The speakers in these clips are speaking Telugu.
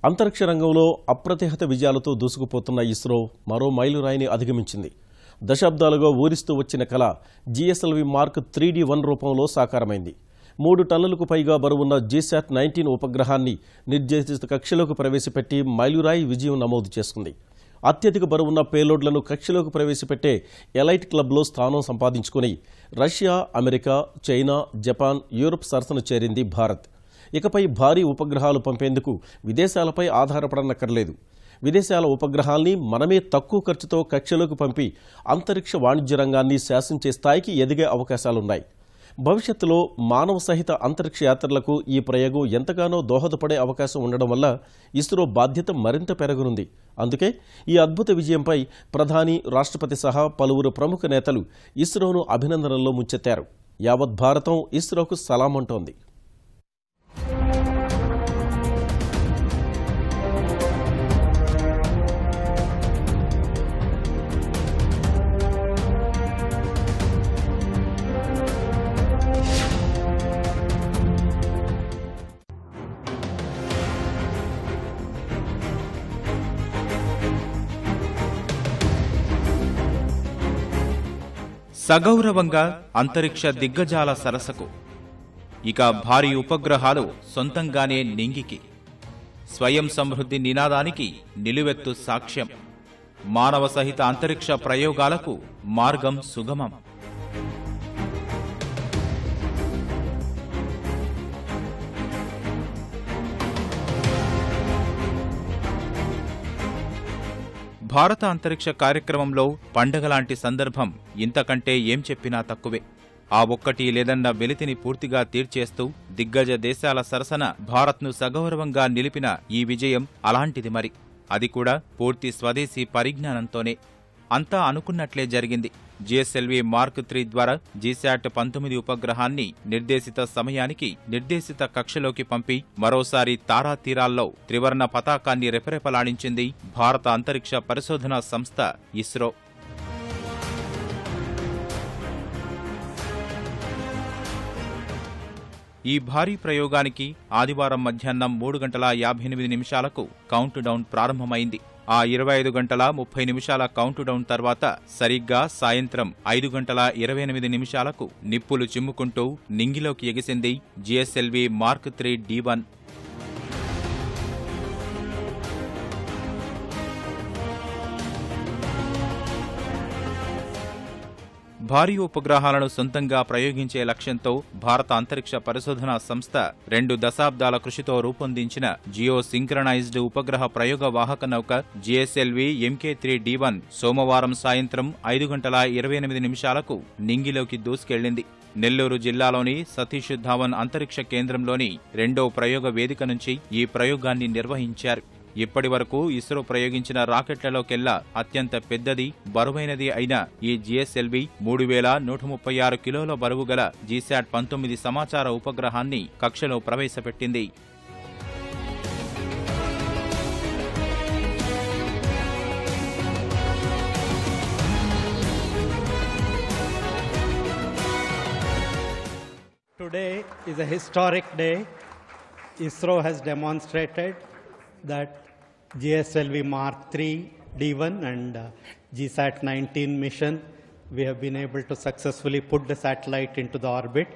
అంతరిక్ష రంగంలో అప్రతిహత విజయాలతో దూసుకుపోతున్న ఇస్రో మరో మైలురాయిని అధిగమించింది. దశాబ్దాలుగా ఊరిస్తూ వచ్చిన కళ జిఎస్ఎల్వి మార్క్ 3D1 రూపంలో సాకారమైంది. 3 టన్నులకు పైగా బరువున్న GSAT-19 ఉపగ్రహాన్ని నిర్దేశిత కక్షలోకి ప్రవేశపెట్టి మైలురాయి విజయం నమోదు చేసుకుంది. అత్యధిక బరువున్న పేలోడ్లను కక్షలోకి ప్రవేశపెట్టే ఎలైట్ క్లబ్లో స్థానం సంపాదించుకుని Russia, America, China, Japan, Europe సరసన చేరింది భారత్. ఇకపై భారీ ఉపగ్రహాలు పంపేందుకు విదేశాలపై ఆధారపడనక్కర్లేదు. విదేశాల ఉపగ్రహాల్ని మనమే తక్కువ ఖర్చుతో కక్షలోకి పంపి అంతరిక్ష వాణిజ్య రంగాన్ని శాసించే స్థాయికి ఎదిగే అవకాశాలున్నాయి. భవిష్యత్తులో మానవ సహిత అంతరిక్ష యాత్రలకు ఈ ప్రయోగం ఎంతగానో దోహదపడే అవకాశం ఉండడం వల్ల ఇస్రో బాధ్యత మరింత పెరగనుంది. అందుకే ఈ అద్భుత విజయంపై ప్రధాని, రాష్ట్రపతి సహా పలువురు ప్రముఖ నేతలు ఇస్రోను అభినందనల్లో ముంచెత్తారు. యావత్ భారతం ఇస్రోకు సలామంటోంది. సగౌరవంగా అంతరిక్ష దిగ్గజాల సరసకు ఇక భారీ ఉపగ్రహాలు సొంతంగానే నింగికి స్వయం సమృద్ధి నినాదానికి నిలువెత్తు సాక్ష్యం. మానవ సహిత అంతరిక్ష ప్రయోగాలకు మార్గం సుగమం. భారత అంతరిక్ష కార్యక్రమంలో పండగలాంటి సందర్భం ఇంతకంటే ఏం చెప్పినా తక్కువే. ఆ ఒక్కటి లేదన్న వెలితిని పూర్తిగా తీర్చేస్తూ దిగ్గజ దేశాల సరసన భారత్ను సగౌరవంగా నిలిపిన ఈ విజయం అలాంటిది మరి. అది కూడా పూర్తి స్వదేశీ పరిజ్ఞానంతోనే. అంతా అనుకున్నట్లే జరిగింది. జిఎస్ఎల్వి మార్క్ 3 ద్వారా GSAT-19 ఉపగ్రహాన్ని నిర్దేశిత సమయానికి నిర్దేశిత కక్షలోకి పంపి మరోసారి తారాతీరాల్లో త్రివర్ణ పతాకాన్ని రెపరెపలాడించింది భారత అంతరిక్ష పరిశోధనా సంస్థ ఇస్రో. ఈ భారీ ప్రయోగానికి ఆదివారం మధ్యాహ్నం 3:58 కౌంట్ డౌన్ ప్రారంభమైంది. ఆ 25 గంటల 30 నిమిషాల కౌంట్ డౌన్ తర్వాత సరిగ్గా సాయంత్రం 5:28 నిప్పులు చిమ్ముకుంటూ నింగిలోకి ఎగిసింది GSLV మార్క్ 3 D1. భారీ ఉపగ్రహాలను సొంతంగా ప్రయోగించే లక్ష్యంతో భారత అంతరిక్ష పరిశోధనా సంస్థ 2 దశాబ్దాల కృషితో రూపొందించిన జియో సింక్రనైజ్డ్ ఉపగ్రహ ప్రయోగ వాహక నౌక GSLV MK3 D1 సోమవారం సాయంత్రం 5:28 నింగిలోకి దూసుకెళ్లింది. నెల్లూరు జిల్లాలోని సతీష్ ధావన్ అంతరిక్ష కేంద్రంలోని 2వ ప్రయోగ వేదిక నుంచి ఈ ప్రయోగాన్ని నిర్వహించారు. ఇప్పటి వరకు ఇస్రో ప్రయోగించిన రాకెట్లలోకెల్లా అత్యంత పెద్దది, బరువైనది అయిన ఈ GSLV 3136 కిలోల బరువు గల GSAT-19 సమాచార ఉపగ్రహాన్ని కక్షలో ప్రవేశపెట్టింది. Today is a historic day. ISRO has demonstrated that GSLV Mark 3 D1 and GSAT-19 mission, we have been able to successfully put the satellite into the orbit,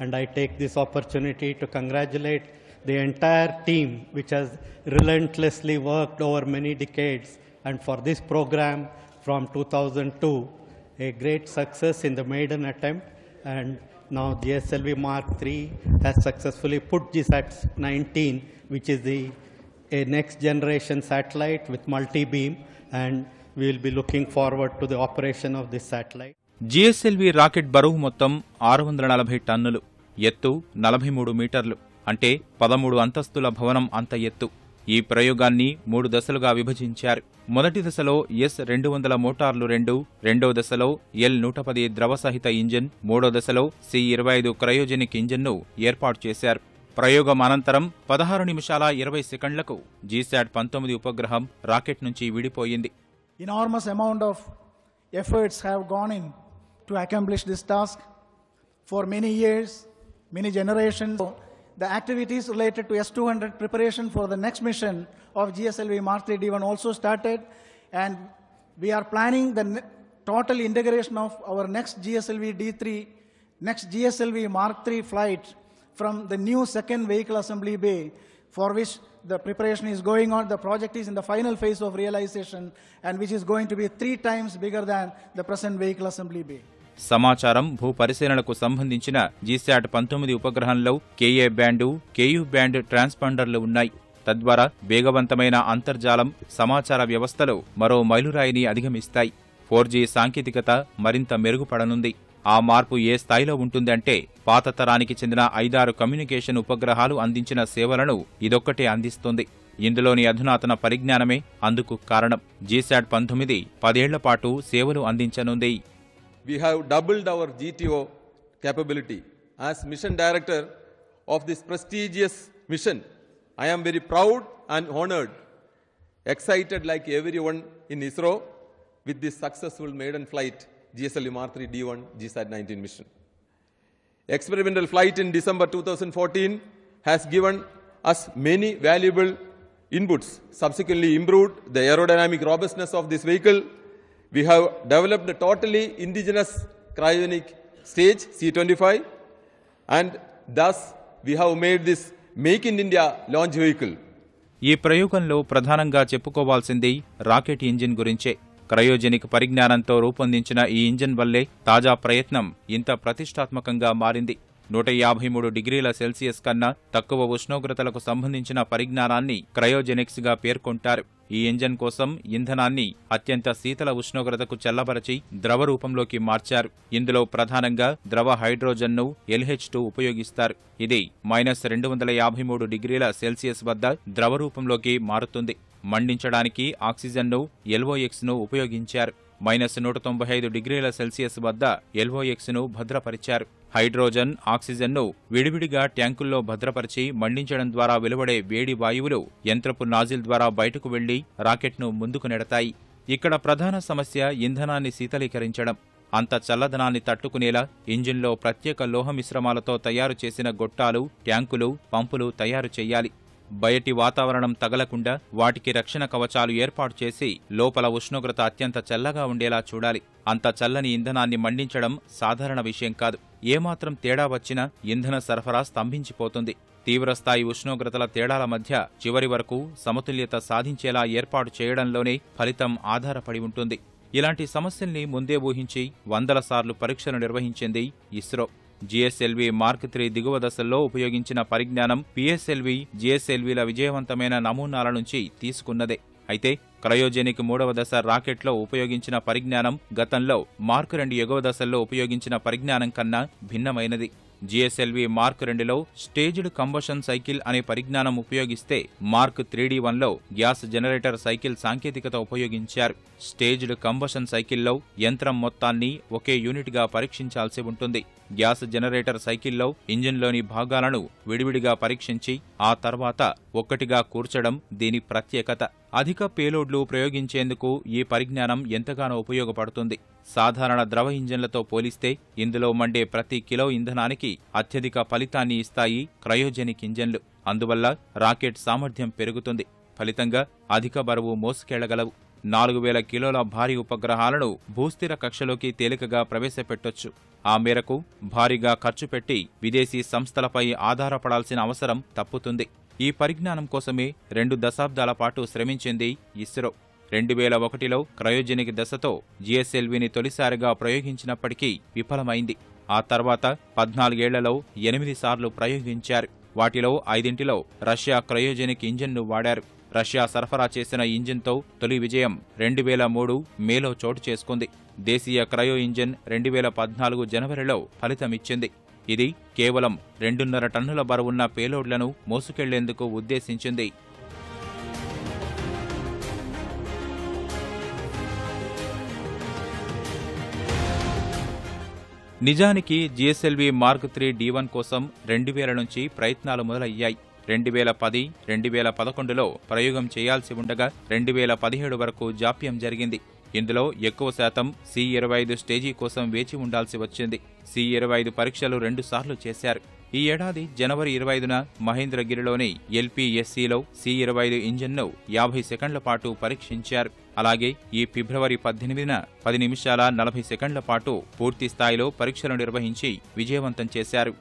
and I take this opportunity to congratulate the entire team which has relentlessly worked over many decades, and for this program from 2002, a great success in the maiden attempt, and now GSLV Mark 3 has successfully put GSAT-19, which is a next generation satellite with multi-beam, and we will be looking forward to the operation of this satellite. GSLV rocket బరువు మొత్తం 640 టన్నులు, ఎత్తు 43 మీటర్లు, అంటే 13 అంతస్తుల భవనం అంత ఎత్తు. ఈ ప్రయోగాన్ని 3 దశలుగా విభజించారు. మొదటి దశలో S-200 మోటార్లు 2, రెండో దశలో L-110 ద్రవసహిత ఇంజిన్, మూడో దశలో C-25 క్రయోజెనిక్ ఇంజిన్ను ఏర్పాటు చేశారు. ప్రయోగం అనంతరం 16:20 GSAT-19 ఉపగ్రహం రాకెట్ నుంచి విడిపోయింది. Enormous amount of efforts have gone in to accomplish this task. For many years, many generations, the activities related to S-200 preparation for the next mission of GSLV Mark III D1 also started, and we are planning the total integration of our next GSLV D3, next GSLV Mark III flight from the new second vehicle assembly bay, for which the preparation is going on. The project is in the final phase of realization, and which is going to be 3 times bigger than the present vehicle assembly bay. సమాచారం భూ పరిశీలనకు సంబంధించిన జీశాట్ 19 ఉపగ్రహంలో KA బ్యాండు, KU బ్యాండ్ ట్రాన్స్పాండర్లు ఉన్నాయి. తద్వారా వేగవంతమైన అంతర్జాలం, సమాచార వ్యవస్థలు మరో మైలురాయిని అధిగమిస్తాయి. 4G సాంకేతికత మరింత మెరుగుపడనుంది. ఆ మార్పు ఏ స్థాయిలో ఉంటుందంటే, పాత తరానికి చెందిన 5-6 కమ్యూనికేషన్ ఉపగ్రహాలు అందించిన సేవలను ఇదొక్కటే అందిస్తుంది. ఇందులోని అధునాతన పరిజ్ఞానమే అందుకు కారణం. జీశాట్ 19 10 ఏళ్ల పాటు సేవలు అందించనుంది. We have doubled our GTO capability. As mission director of this prestigious mission, I am very proud and honored, excited like everyone in ISRO with this successful maiden flight GSLV Mark III D1 GSAT-19 mission. Experimental flight in December 2014 has given us many valuable inputs, subsequently improved the aerodynamic robustness of this vehicle. We have developed a totally indigenous cryogenic stage, C-25, and thus we have made this Make in India launch vehicle. ఈ ప్రయోగంలో ప్రధానంగా చెప్పుకోవాల్సింది రాకెట్ ఇంజిన్ గురించే. క్రయోజెనిక్ పరిజ్ఞానంతో రూపొందించిన ఈ ఇంజిన్ వల్లే తాజా ప్రయత్నం ఇంత ప్రతిష్టాత్మకంగా మారింది. 153 డిగ్రీల సెల్సియస్ కన్నా తక్కువ ఉష్ణోగ్రతలకు సంబంధించిన పరిజ్ఞానాన్ని క్రయోజెనిక్స్ గా పేర్కొంటారు. ఈ ఇంజన్ కోసం ఇంధనాన్ని అత్యంత శీతల ఉష్ణోగ్రతకు చల్లబరచి ద్రవ రూపంలోకి మార్చారు. ఇందులో ప్రధానంగా ద్రవ హైడ్రోజన్ను LH2 ఉపయోగిస్తారు. ఇది -253 డిగ్రీల సెల్సియస్ వద్ద ద్రవ రూపంలోకి మారుతుంది. మండించడానికి ఆక్సిజన్ను LOX-ను ఉపయోగించారు. -195 డిగ్రీల సెల్సియస్ వద్ద LOX-ను భద్రపరిచారు. హైడ్రోజన్, ఆక్సిజన్ను విడివిడిగా ట్యాంకుల్లో భద్రపరిచి మండించడం ద్వారా వెలువడే వేడి వాయువులు యంత్రపు నాజిల్ ద్వారా బయటకు వెళ్లి రాకెట్ను ముందుకు నెడతాయి. ఇక్కడ ప్రధాన సమస్య ఇంధనాన్ని శీతలీకరించడం. అంత చల్లదనాన్ని తట్టుకునేలా ఇంజిన్లో ప్రత్యేక లోహ మిశ్రమాలతో తయారు చేసిన గొట్టాలు, ట్యాంకులు, పంపులు తయారు చేయాలి. బయటి వాతావరణం తగలకుండా వాటికి రక్షణ కవచాలు ఏర్పాటు చేసి లోపల ఉష్ణోగ్రత అత్యంత చల్లగా ఉండేలా చూడాలి. అంత చల్లని ఇంధనాన్ని మండించడం సాధారణ విషయం కాదు. ఏమాత్రం తేడా వచ్చినా ఇంధన సరఫరా స్తంభించిపోతుంది. తీవ్రస్థాయి ఉష్ణోగ్రతల తేడాల మధ్య చివరి వరకు సమతుల్యత సాధించేలా ఏర్పాటు చేయడంలోనే ఫలితం ఆధారపడి ఉంటుంది. ఇలాంటి సమస్యల్ని ముందే ఊహించి వందల సార్లు పరీక్షలు నిర్వహించింది ఇస్రో. GSLV మార్క్ III దిగువ దశల్లో ఉపయోగించిన పరిజ్ఞానం PSLV, GSLVల విజయవంతమైన నమూనాల నుంచి తీసుకున్నదే. అయితే క్రయోజెనిక్ 3వ దశ రాకెట్లో ఉపయోగించిన పరిజ్ఞానం గతంలో మార్క్ II ఎగువ దశల్లో ఉపయోగించిన పరిజ్ఞానం కన్నా భిన్నమైనది. GSLV మార్క్ IIలో స్టేజ్డ్ కంబషన్ సైకిల్ అనే పరిజ్ఞానం ఉపయోగిస్తే, మార్క్ III-D1లో గ్యాస్ జనరేటర్ సైకిల్ సాంకేతికత ఉపయోగించారు. స్టేజ్డ్ కంబషన్ సైకిల్లో యంత్రం మొత్తాన్ని ఒకే యూనిట్గా పరీక్షించాల్సి ఉంటుంది. గ్యాస్ జనరేటర్ సైకిల్లో ఇంజిన్లోని భాగాలను విడివిడిగా పరీక్షించి ఆ తర్వాత ఒక్కటిగా కూర్చడం దీని ప్రత్యేకత. అధిక పేలోడ్లు ప్రయోగించేందుకు ఈ పరిజ్ఞానం ఎంతగానో ఉపయోగపడుతుంది. సాధారణ ద్రవ ఇంజన్లతో పోలిస్తే ఇందులో మండే ప్రతి కిలో ఇంధనానికి అత్యధిక ఫలితాన్ని ఇస్తాయి క్రయోజెనిక్ ఇంజన్లు. అందువల్ల రాకెట్ సామర్థ్యం పెరుగుతుంది. ఫలితంగా అధిక బరువు మోసుకెళ్లగలవు. 4000 కిలోల భారీ ఉపగ్రహాలను భూస్థిర కక్షలోకి తేలికగా ప్రవేశపెట్టొచ్చు. ఆ మేరకు భారీగా ఖర్చు పెట్టి విదేశీ సంస్థలపై ఆధారపడాల్సిన అవసరం తప్పుతుంది. ఈ పరిజ్ఞానం కోసమే 2 దశాబ్దాల పాటు శ్రమించింది ఇస్రో. 2001లో క్రయోజెనిక్ దశతో GSLVని తొలిసారిగా ప్రయోగించినప్పటికీ విఫలమైంది. ఆ తర్వాత 14 ఏళ్లలో 8 సార్లు ప్రయోగించారు. వాటిలో 5 రష్యా క్రయోజెనిక్ ఇంజిన్ను వాడారు. రష్యా సరఫరా చేసిన ఇంజిన్తో తొలి విజయం 2003 మేలో చోటు చేసుకుంది. దేశీయ క్రయో ఇంజిన్ 2014 జనవరిలో ఫలితమిచ్చింది. ఇది కేవలం 2.5 టన్నుల బరువున్న పేలోడ్లను మోసుకెళ్లేందుకు ఉద్దేశించింది. నిజానికి GSLV మార్క్ III D1 కోసం 2000 నుంచి ప్రయత్నాలు మొదలయ్యాయి. 2010, 2011లో ప్రయోగం చేయాల్సి ఉండగా 2017 వరకు జాప్యం జరిగింది. ఇందులో ఎక్కువ శాతం C-25 స్టేజీ కోసం వేచి ఉండాల్సి వచ్చింది. C-25 పరీక్షలు 2 సార్లు చేశారు. ఈ ఏడాది జనవరి 25న మహేంద్రగిరిలోని LPSCలో C-25 ఇంజిన్ను 50 సెకండ్ల పాటు పరీక్షించారు. అలాగే ఈ ఫిబ్రవరి 18న 10 నిమిషాల 40 సెకండ్ల పాటు పూర్తి స్థాయిలో పరీక్షలు నిర్వహించి విజయవంతం చేశారు.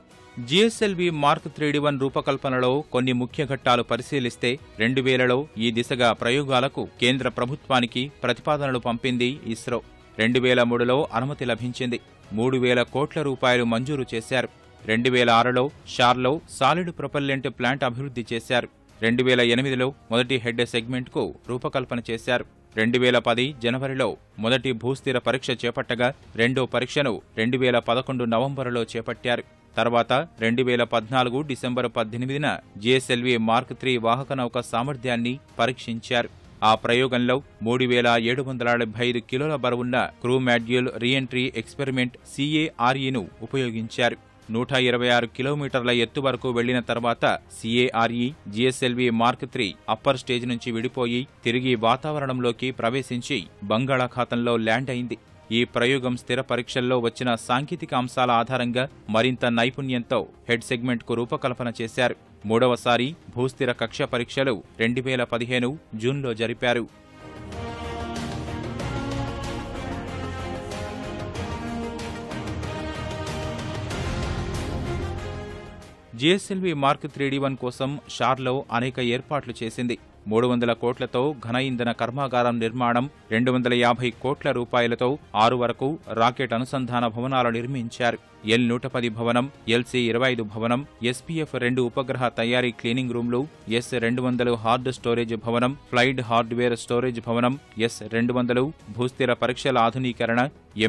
GSLV మార్క్ 3D1 రూపకల్పనలో కొన్ని ముఖ్య ఘట్టాలు పరిశీలిస్తే 2000లో ఈ దిశగా ప్రయోగాలకు కేంద్ర ప్రభుత్వానికి ప్రతిపాదనలు పంపింది ఇస్రో. 2003లో అనుమతి లభించింది. 3000 కోట్ల రూపాయలు మంజూరు చేశారు. 2006లో షార్లో సాలిడ్ ప్రొపెల్లెంట్ ప్లాంట్ అభివృద్ధి చేశారు. 2008లో మొదటి హెడ్ సెగ్మెంట్కు రూపకల్పన చేశారు. 2010 జనవరిలో మొదటి భూస్థిర పరీక్ష చేపట్టగా రెండో పరీక్షను 2011 నవంబరులో చేపట్టారు. తర్వాత 2014 డిసెంబరు 18న GSLV మార్క్ 3 వాహక నౌక సామర్థ్యాన్ని పరీక్షించారు. ఆ ప్రయోగంలో 3775 కిలోల బరువున్న క్రూ మాడ్యూల్ రీఎంట్రీ ఎక్స్పెరిమెంట్ CAREను ఉపయోగించారు. 126 కిలోమీటర్ల ఎత్తు వరకు వెళ్లిన తర్వాత CARE GSLV mark 3 upper stage నుంచి విడిపోయి తిరిగి వాతావరణంలోకి ప్రవేశించి బంగాళాఖాతంలో ల్యాండ్ అయింది. ఈ ప్రయోగం స్థిర పరీక్షల్లో వచ్చిన సాంకేతిక అంశాల ఆధారంగా మరింత నైపుణ్యంతో హెడ్ సెగ్మెంట్కు రూపకల్పన చేశారు. మూడవసారి భూస్థిర కక్ష పరీక్షలు 2015 జూన్లో జరిపారు. GSLV మార్క్ 3D1 కోసం షార్లో అనేక ఏర్పాట్లు చేసింది. 300 కోట్లతో ఘన ఇంధన కర్మాగారం నిర్మాణం, 250 కోట్ల రూపాయలతో 6 వరకు రాకెట్ అనుసంధాన భవనాలు నిర్మించారు. L-110 భవనం, LC-25 భవనం, SPF-2 ఉపగ్రహ తయారీ క్లీనింగ్ రూమ్లు, S-200 హార్డ్ స్టోరేజ్ భవనం, ఫ్లైడ్ హార్డ్వేర్ స్టోరేజ్ భవనం, S-200 భూస్థిర పరీక్షల ఆధునీకరణ,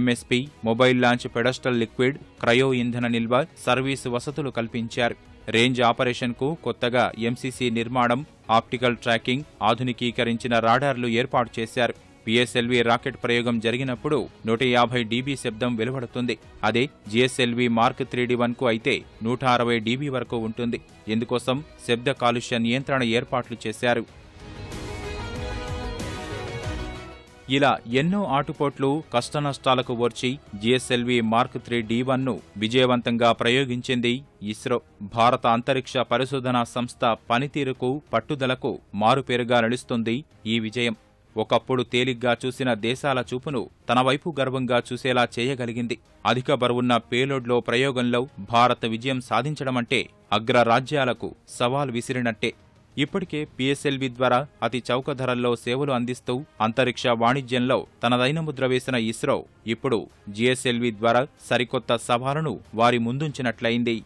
MSP mobile launch pedestal liquid, cryo ఇంధన నిల్వ, సర్వీసు వసతులు కల్పించారు. రేంజ్ ఆపరేషన్కు కొత్తగా MCC నిర్మాణం, ఆప్టికల్ ట్రాకింగ్, ఆధునికీకరించిన రాడార్లు ఏర్పాటు చేశారు. PSLV రాకెట్ ప్రయోగం జరిగినప్పుడు 150 dB శబ్దం వెలువడుతుంది. అదే GSLV మార్క్ 3D1కు అయితే 160 dB వరకు ఉంటుంది. ఇందుకోసం శబ్ద కాలుష్య నియంత్రణ ఏర్పాట్లు చేశారు. ఇలా ఎన్నో ఆటుపోట్లు, కష్టనష్టాలకు ఓర్చి GSLV మార్క్ 3D1ను విజయవంతంగా ప్రయోగించింది ఇస్రో. భారత అంతరిక్ష పరిశోధనా సంస్థ పనితీరుకు, పట్టుదలకు మారుపేరుగా నిలుస్తుంది ఈ విజయం. ఒకప్పుడు తేలిగ్గా చూసిన దేశాల చూపును తన వైపు గర్వంగా చూసేలా చేయగలిగింది. అధిక బరువున్న పేలోడ్లో ప్రయోగంలో భారత్ విజయం సాధించడమంటే అగ్రరాజ్యాలకు సవాల్ విసిరినట్టే. ఇప్పటికే PSLV ద్వారా అతి చౌక ధరల్లో సేవలు అందిస్తూ అంతరిక్ష వాణిజ్యంలో తనదైన ముద్ర వేసిన ఇస్రో ఇప్పుడు GSLV ద్వారా సరికొత్త సవాలును వారి ముందుంచినట్లయింది.